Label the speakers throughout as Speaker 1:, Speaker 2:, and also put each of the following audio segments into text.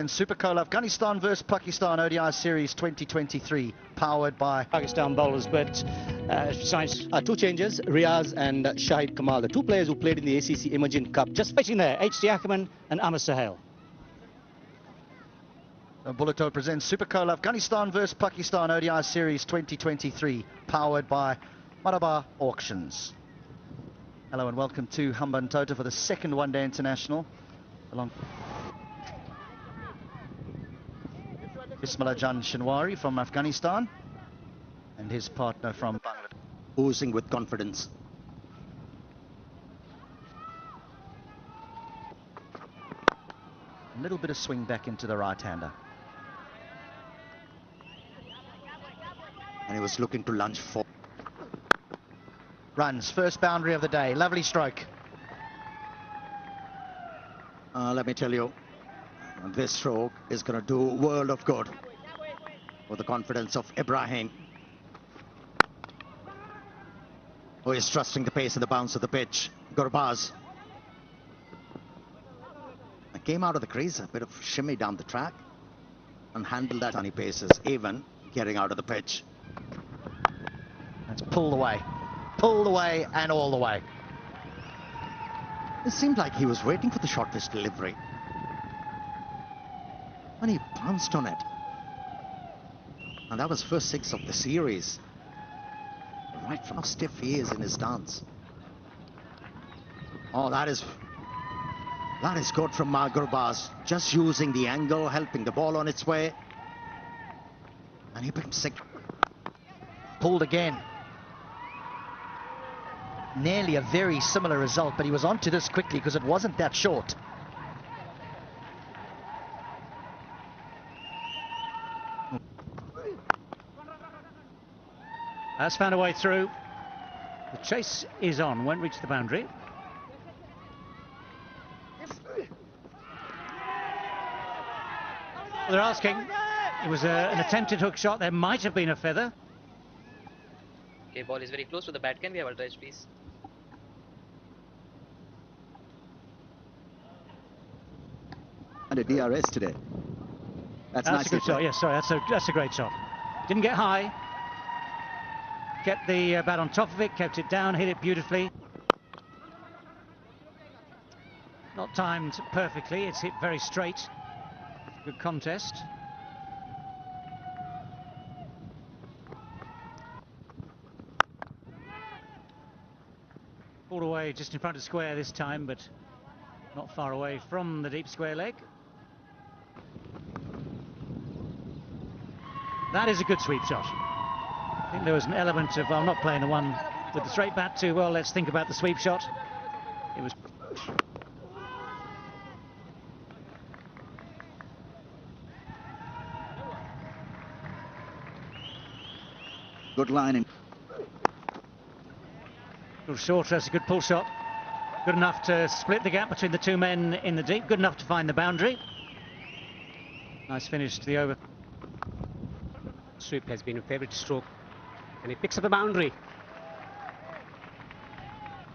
Speaker 1: In Super Cola, Afghanistan versus Pakistan ODI Series 2023, powered by
Speaker 2: Pakistan bowlers, but signs two changes, Riaz and Shahid Kamal, the two players who played in the ACC Emerging Cup, just fighting there, H.D. Ackerman and Amar Sahel.
Speaker 1: Bulleto presents Super Cola, Afghanistan versus Pakistan ODI Series 2023, powered by Malabar Auctions. Hello and welcome to Hambantota for the second one-day international. Along Bismillahjan Shinwari from Afghanistan and his partner from Bangladesh.
Speaker 2: Oozing with confidence.
Speaker 1: A little bit of swing back into the right-hander.
Speaker 2: And he was looking to lunge for
Speaker 1: runs, first boundary of the day, lovely stroke.
Speaker 2: Let me tell you, this stroke is going to do a world of good for the confidence of Ibrahim, who is trusting the pace and the bounce of the pitch. Gurbaz came out of the crease, a bit of shimmy down the track and handled that on paces, even getting out of the pitch.
Speaker 1: That's pulled away and all the way.
Speaker 2: It seemed like he was waiting for the short pitch delivery when he bounced on it. And that was first six of the series. Right from how stiff he is in his stance. Oh, that is good from Gurbaz. Just using the angle, helping the ball on its way. And he became sick.
Speaker 1: Pulled again. Nearly a very similar result, but he was onto this quickly because it wasn't that short.
Speaker 3: That's found a way through. The chase is on, won't reach the boundary. They're asking. It was an attempted hook shot. There might have been a feather.
Speaker 4: Okay, ball is very close to the bat. Can we have a dredge, please?
Speaker 2: And a DRS today. That's
Speaker 3: a good shot. Yes, sorry, that's a great shot. Didn't get high. Kept the bat on top of it, kept it down, hit it beautifully. Not timed perfectly. It's hit very straight. Good contest. Pulled away just in front of square this time, but not far away from the deep square leg. That is a good sweep shot. I think there was an element of, well, I'm not playing the one with the straight bat too well. Let's think about the sweep shot. It was.
Speaker 2: Good lining.
Speaker 3: Good shorter, that's a good pull shot. Good enough to split the gap between the two men in the deep. Good enough to find the boundary. Nice finish to the over.
Speaker 5: Sweep has been a favourite stroke, and he picks up the boundary.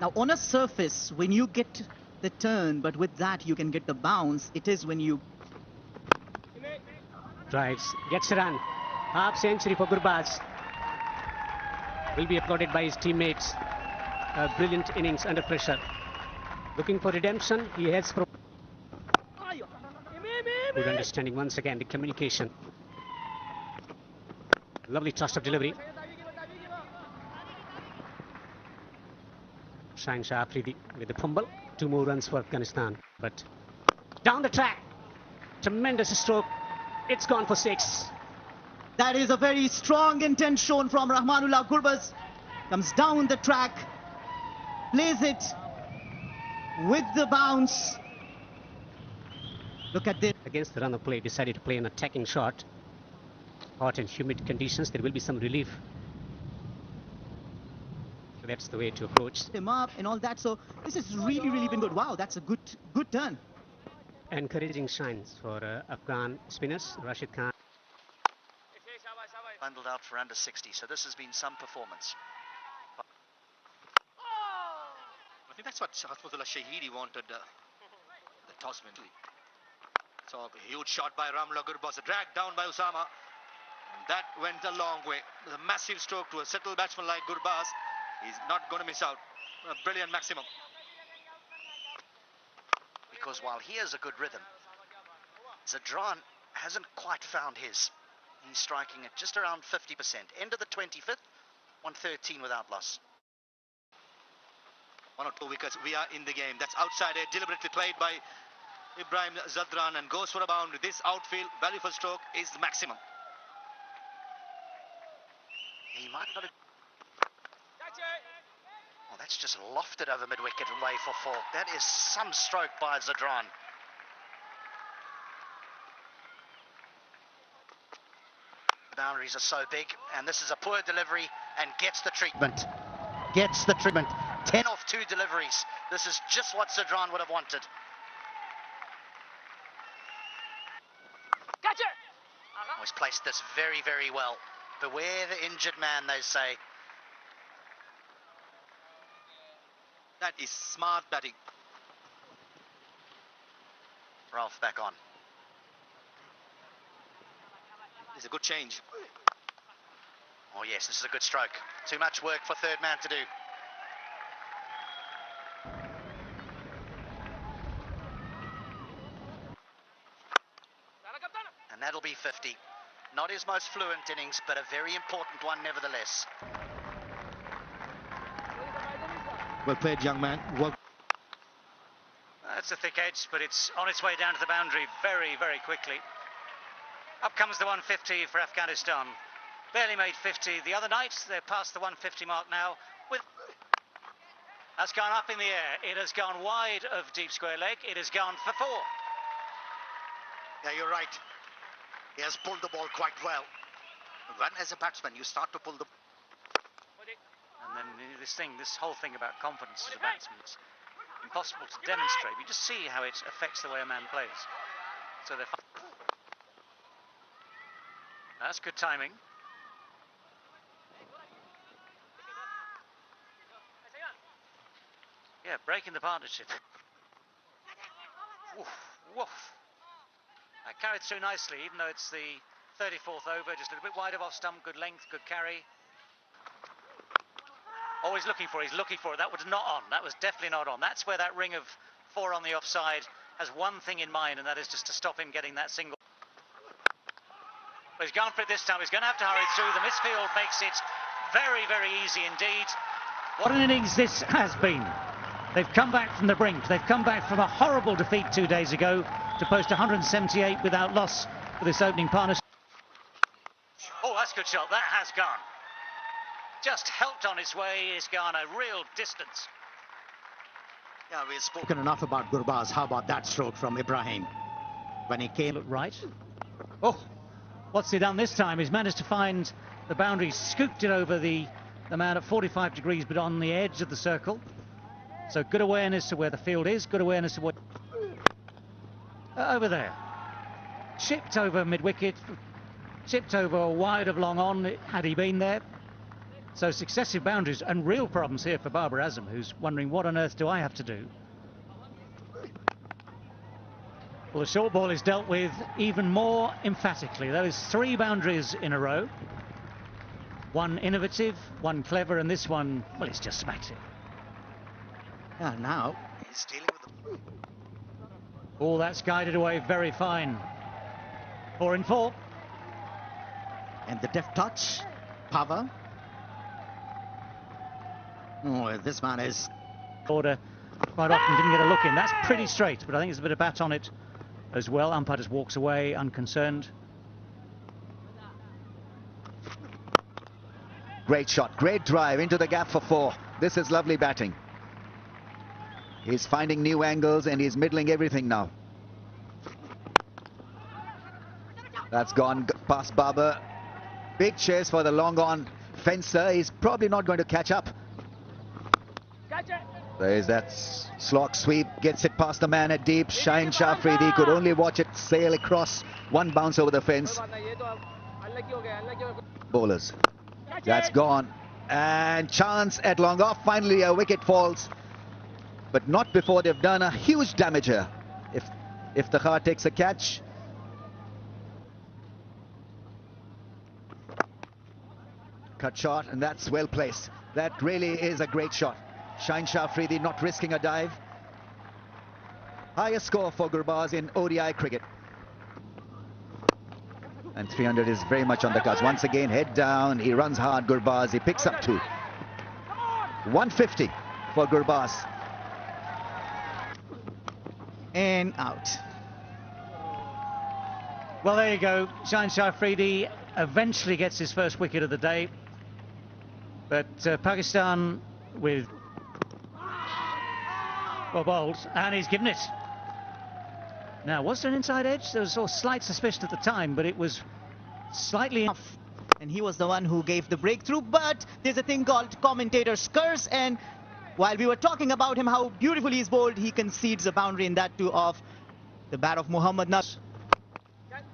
Speaker 6: Now on a surface, when you get the turn, but with that you can get the bounce, it is when you
Speaker 5: drives, gets a run, half century for Gurbaz. Will be applauded by his teammates. A brilliant innings under pressure. Looking for redemption, he heads for. Good understanding once again, the communication. Lovely thrust of delivery. Shine sharply with the fumble. 2 more runs for Afghanistan. But down the track. Tremendous stroke. It's gone for 6.
Speaker 6: That is a very strong intent shown from Rahmanullah. Gurbaz comes down the track, plays it with the bounce. Look at this.
Speaker 5: Against the run of play, decided to play an attacking shot. Hot and humid conditions, there will be some relief. So that's the way to approach.
Speaker 6: Him up and all that. So this has really been good. Wow, that's a good turn.
Speaker 5: Encouraging shines for Afghan spinners. Rashid Khan.
Speaker 1: Bundled out for under 60, so this has been some performance.
Speaker 2: I think that's what Shahidullah Shahidi wanted, the toss mentally.
Speaker 7: So a huge shot by Rahmanullah Gurbaz, dragged down by Usama. That went a long way. A massive stroke to a settled batsman like Gurbaz. He's not going to miss out. A brilliant maximum.
Speaker 1: Because while he has a good rhythm, Zadran hasn't quite found his. He's striking at just around 50%. End of the 25th, 113 without loss.
Speaker 7: 1 or 2 wickets. We are in the game. That's outside edge, deliberately played by Ibrahim Zadran and goes for a boundary. This outfield value for stroke is the maximum.
Speaker 1: He might not have... Oh, that's just lofted over mid-wicket and way for 4. That is some stroke by Zadran. The boundaries are so big, and this is a poor delivery and gets the treatment. Gets the treatment. 10 off 2 deliveries. This is just what Zadran would have wanted. Oh, he's placed this very, very well. Beware the injured man, they say.
Speaker 7: That is smart batting.
Speaker 1: Ralph back on.
Speaker 7: It's a good change.
Speaker 1: Oh yes, this is a good stroke. Too much work for third man to do. And that'll be 50. Not his most fluent innings, but a very important one nevertheless.
Speaker 8: Well played, young man. Well...
Speaker 3: That's a thick edge, but it's on its way down to the boundary very, very quickly. Up comes the 150 for Afghanistan. Barely made 50 the other night. They're past the 150 mark now. That's gone up in the air. It has gone wide of deep square leg. It has gone for 4.
Speaker 7: Yeah, you're right. He has pulled the ball quite well. When as a batsman you start to pull the...
Speaker 3: And then this whole thing about confidence as a batsman, it's impossible to demonstrate. You just see how it affects the way a man plays. So they're... That's good timing. Yeah, breaking the partnership. Woof, woof. That carried through nicely, even though it's the 34th over, just a little bit wide of off stump, good length, good carry. Oh, he's looking for it, That was not on, that was definitely not on. That's where that ring of 4 on the offside has one thing in mind, and that is just to stop him getting that single. But he's gone for it this time, he's going to have to hurry through. The misfield makes it very, very easy indeed. What an innings this has been. They've come back from the brink. They've come back from a horrible defeat 2 days ago to post 178 without loss for this opening partnership. Oh, that's a good shot. That has gone. Just helped on its way. It's gone a real distance.
Speaker 8: Yeah, we've spoken enough about Gurbaz. How about that stroke from Ibrahim when he came?
Speaker 3: Look right. Oh, what's he done this time? He's managed to find the boundary, scooped it over the man at 45 degrees, but on the edge of the circle. So good awareness to where the field is, good awareness of what... over there. Chipped over mid-wicket, chipped over wide of long on, had he been there. So successive boundaries and real problems here for Babar Azam, who's wondering what on earth do I have to do. Well, the short ball is dealt with even more emphatically. Those 3 boundaries in a row. One innovative, one clever, and this one, well, it's just smacked it.
Speaker 8: Yeah, now
Speaker 7: He's dealing with the...
Speaker 3: Oh, that's guided away very fine. 4 in 4.
Speaker 8: and the deft touch, power. Oh, this man is...
Speaker 3: Order quite often didn't get a look in. That's pretty straight, but I think there's a bit of bat on it as well. Umpire just walks away, unconcerned.
Speaker 9: Great shot, great drive into the gap for 4. This is lovely batting. He's finding new angles and he's middling everything now. That's gone past Babar. Big chase for the long on fencer. He's probably not going to catch up. There's that slog sweep, gets it past the man at deep. Shaheen Shafridi could only watch it sail across. One bounce over the fence. Bowlers. That's gone. And chance at long off. Finally a wicket falls. But not before they've done a huge damage here. If Iftikhar takes a catch. Cut shot, and that's well placed. That really is a great shot. Shaheen Shah Afridi not risking a dive. Highest score for Gurbaz in ODI cricket. And 300 is very much on the cards. Once again, head down, he runs hard, Gurbaz, he picks up 2. 150 for Gurbaz.
Speaker 6: And out.
Speaker 3: Well, there you go. Shaheen Shah Afridi eventually gets his first wicket of the day. But Pakistan with... well, bowled, and he's given it. Now, was there an inside edge? There was a slight suspicion at the time, but it was slightly
Speaker 6: Off. And he was the one who gave the breakthrough. But there's a thing called commentator's curse. And while we were talking about him, how beautifully he's bowled, he concedes a boundary in that too off the bat of Mohammad Nabi.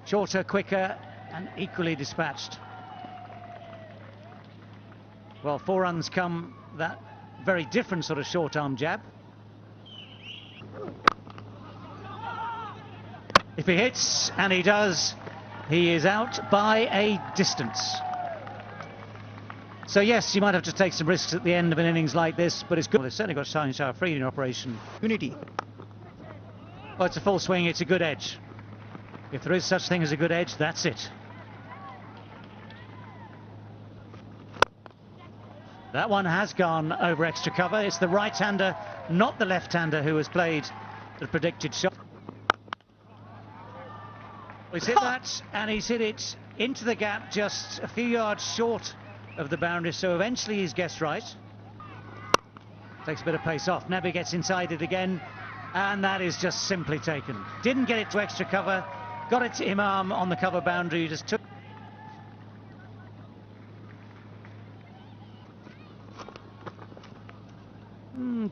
Speaker 3: shorter, quicker, and equally dispatched. Well, 4 runs come that very different sort of short-arm jab. If he hits, and he does, he is out by a distance. So yes, you might have to take some risks at the end of an innings like this, but it's good. Well, they've certainly got Shaheen Shah Afridi in operation.
Speaker 6: Unity.
Speaker 3: Well, it's a full swing, it's a good edge. If there is such thing as a good edge, that's it. That one has gone over extra cover. It's the right-hander, not the left-hander, who has played the predicted shot. He's hit that, and he's hit it into the gap, just a few yards short of the boundary, so eventually he's guessed right. Takes a bit of pace off. Nabi gets inside it again, and that is just simply taken. Didn't get it to extra cover, got it to Imam on the cover boundary, just took...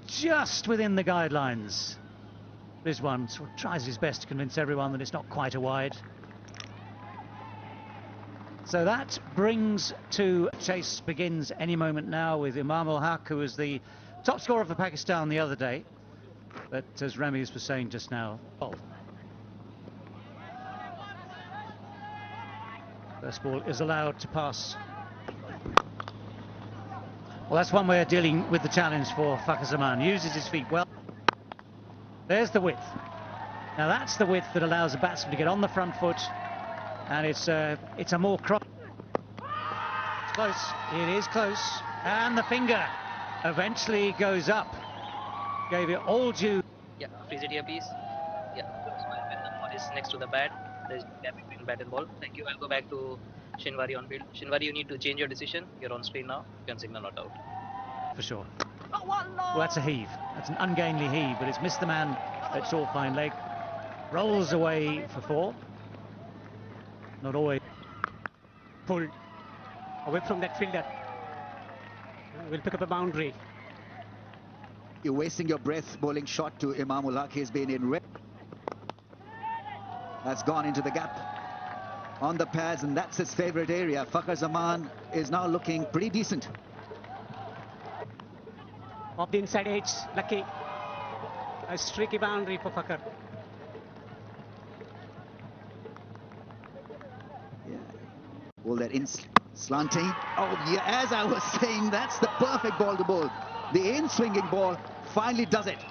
Speaker 3: just within the guidelines. Rizwan sort of tries his best to convince everyone that it's not quite a wide. So that brings to chase begins any moment now with Imam ul Haq, who was the top scorer for Pakistan the other day. But as Ramiz was saying just now, first ball is allowed to pass. Well, that's one way of dealing with the challenge for Fakhar Zaman. Uses his feet well. There's the width. Now that's the width that allows a batsman to get on the front foot, and it's a more cross. It's close. It is close, and the finger eventually goes up. Gave it all due.
Speaker 4: Yeah, freeze it here, please. Yeah, so when the ball is next to the bat, there's a gap between bat and ball. Thank you. I'll go back to Shinwari on field. Shinwari, you need to change your decision. You're on screen now. You can signal not out.
Speaker 3: For sure. Well, that's a heave. That's an ungainly heave, but it's missed the man at short fine leg. Rolls away for 4. Not always.
Speaker 5: Pulled away from that fielder. Will pick up a boundary.
Speaker 9: You're wasting your breath bowling shot to Imam ul Haq. He's been in red. That's gone into the gap on the pads, and that's his favorite area. Fakhar Zaman is now looking pretty decent.
Speaker 5: Off the inside edge, lucky. A streaky boundary for Fakhar.
Speaker 9: Yeah. All that in slanting. Oh, yeah, as I was saying, that's the perfect ball to bowl. The in-swinging ball finally does it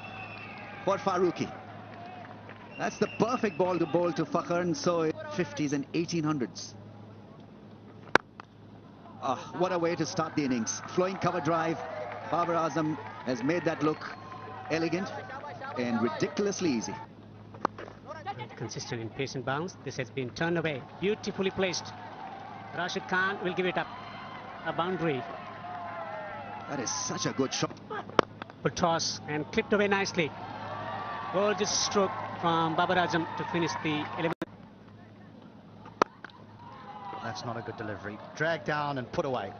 Speaker 9: for Farooqi. That's the perfect ball to bowl to Fakhar, and so 50s and 1800s. Ah, what a way to start the innings. Flowing cover drive. Babar Azam has made that look elegant and ridiculously easy.
Speaker 5: Consistent in pace and bounce. This has been turned away. Beautifully placed. Rashid Khan will give it up. A boundary.
Speaker 9: That is such a good shot.
Speaker 5: Good toss and clipped away nicely. Gorgeous stroke from Babar Azam to finish the 11.
Speaker 1: That's not a good delivery. Dragged down and put away.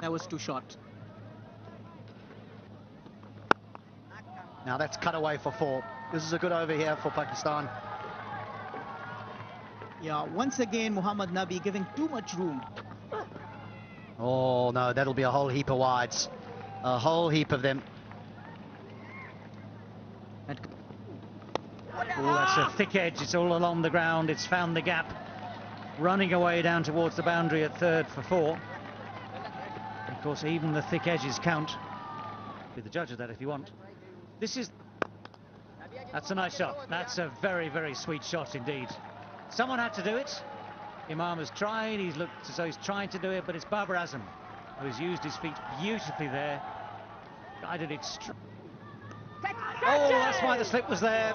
Speaker 6: That was too short.
Speaker 1: Now that's cut away for 4. This is a good over here for Pakistan.
Speaker 6: Yeah, once again, Mohammad Nabi giving too much room.
Speaker 1: Oh no, that'll be a whole heap of wides. A whole heap of them.
Speaker 3: Oh, that's a thick edge. It's all along the ground. It's found the gap. Running away down towards the boundary at third for 4. Of course, even the thick edges count. Be the judge of that if you want. That's a nice shot. That's a very, very sweet shot indeed. Someone had to do it. Imam has tried. He's looked as though he's trying to do it, but it's Babar Azam who's used his feet beautifully there. Guided it straight. Oh, that's why the slip was there.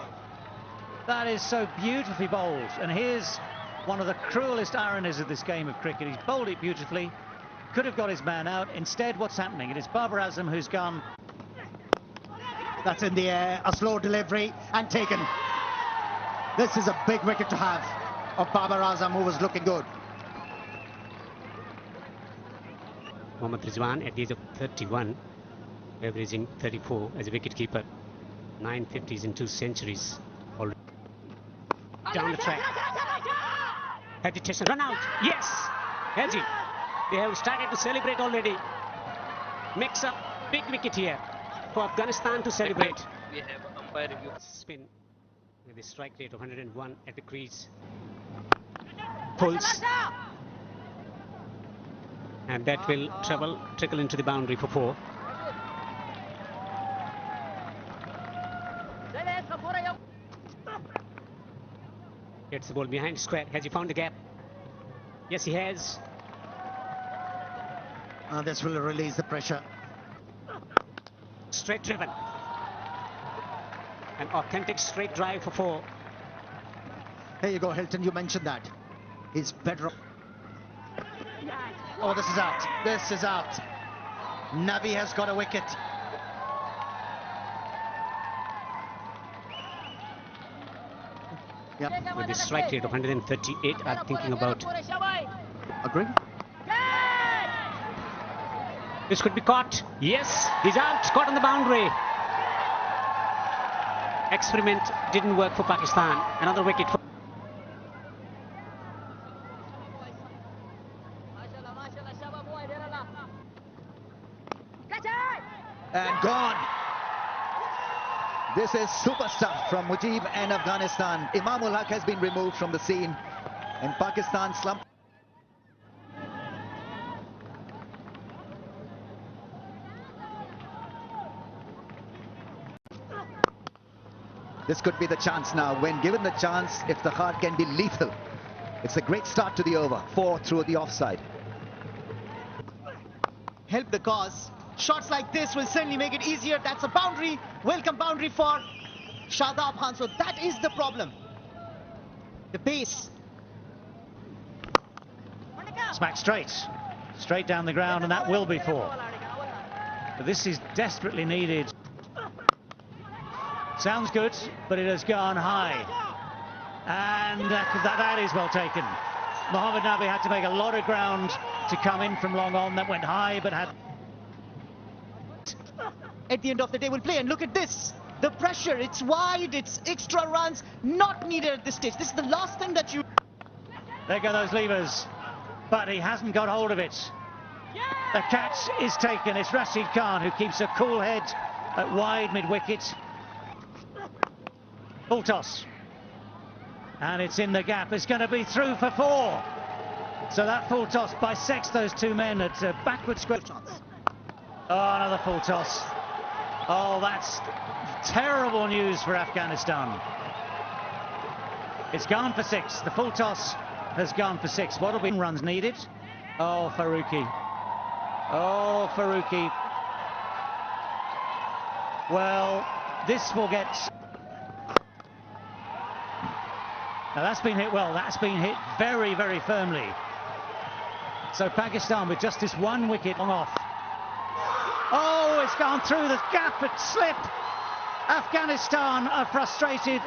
Speaker 3: That is so beautifully bowled. And here's one of the cruelest ironies of this game of cricket. He's bowled it beautifully. Could have got his man out. Instead, what's happening? It is Babar Azam who's gone.
Speaker 8: That's in the air, a slow delivery and taken. This is a big wicket to have of Babar Azam, who was looking good.
Speaker 5: Mohammad Rizwan at the age of 31, averaging 34 as a wicketkeeper. 9 50s and 2 centuries already. Down the track. Hesitation, run out. Yes! Haji. They have started to celebrate already. Makes a big wicket here for Afghanistan to celebrate.
Speaker 4: We have umpire review.
Speaker 5: Spin with a strike rate of 101 at the crease. Pulls. And that will trickle into the boundary for 4. Gets the ball behind square. Has he found the gap? Yes, he has.
Speaker 8: This will release the pressure.
Speaker 5: Straight driven. An authentic straight drive for 4.
Speaker 8: Here you go, Hilton, you mentioned that. He's better.
Speaker 1: Oh, this is out. This is out. Nabi has got a wicket.
Speaker 8: Yeah.
Speaker 5: With the strike rate of 138, I'm thinking about...
Speaker 8: Agree?
Speaker 5: This could be caught. Yes, he's out. Caught on the boundary. Experiment didn't work for Pakistan. Another wicket for...
Speaker 9: And gone. This is super stuff from Mujib and Afghanistan. Imamul Haq has been removed from the scene, and Pakistan slump. This could be the chance now. When given the chance, if the heart can be lethal, it's a great start to the over. 4 through the offside.
Speaker 6: Help the cause. Shots like this will certainly make it easier. That's a boundary. Welcome boundary for Shadab Khan. So that is the problem. The pace.
Speaker 3: Smack straight down the ground, and that will be 4. But this is desperately needed. Sounds good, but it has gone high, and that is well taken. Mohammad Nabi had to make a lot of ground to come in from long on. That went high, but had...
Speaker 6: At the end of the day, we'll play, and look at this. The pressure, it's wide, it's extra runs, not needed at this stage. This is the last thing that you...
Speaker 3: There go those levers, but he hasn't got hold of it. The catch is taken. It's Rashid Khan who keeps a cool head at wide mid-wicket. Full toss. And it's in the gap. It's going to be through for 4. So that full toss bisects those two men at backward square. Oh, another full toss. Oh, that's terrible news for Afghanistan. It's gone for 6. The full toss has gone for 6. What'll be runs needed? Oh, Farooqi. Oh, Farooqi. Well, this will get... Now that's been hit well. That's been hit very, very firmly. So Pakistan with just this 1 wicket long off. Oh, it's gone through the gap at slip. Afghanistan are frustrated